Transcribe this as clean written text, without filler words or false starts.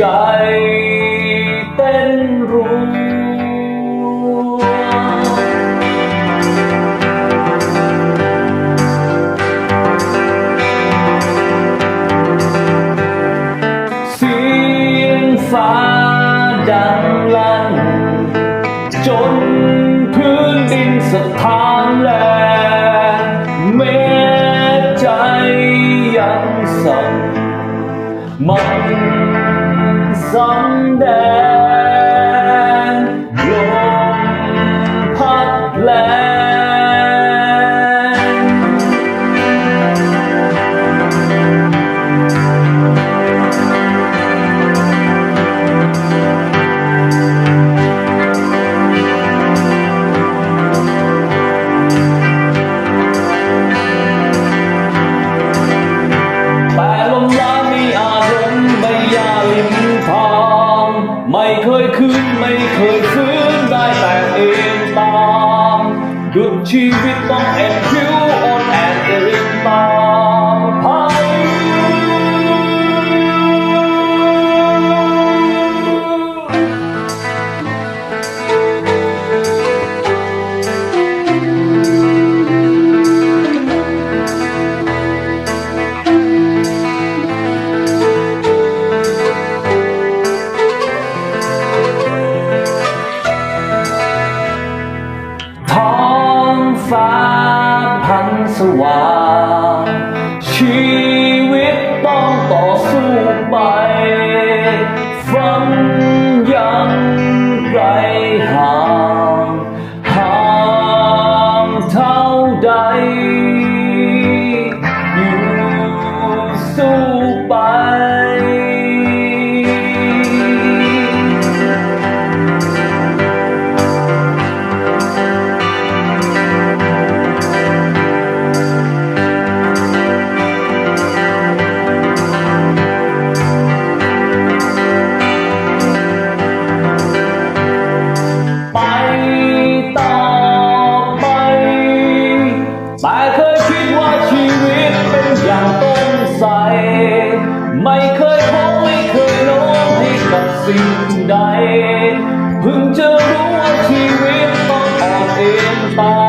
ใจเต้นรัวเสียงฟ้าดังลั่นจนพื้นดินสะท้านแลแม้ใจยังสั่นมันสำแดงลมพัดแรงแต่ลมล้ามีอารมณ์ไม่ยาลิมทางไม่เคยคืนไม่เคยฟื้นได้แต่เองตามดุจชีวิตต้องแอบผิวอ่อนแอเองตามภัยท้องฟ้าพันสว่างชีวิตต้องต่อสู้ไปฝันยังไกลห่างห่างเท่าใดอยู่สู้ไปต่อไปแต่เคยคิดว่าชีวิตเป็นอย่างต้นไทรไม่เคยท้อไม่เคยโน้มให้กับสิ่งใดเพิ่งจะรู้ว่าชีวิตต้องอ่อนเอ็นตาย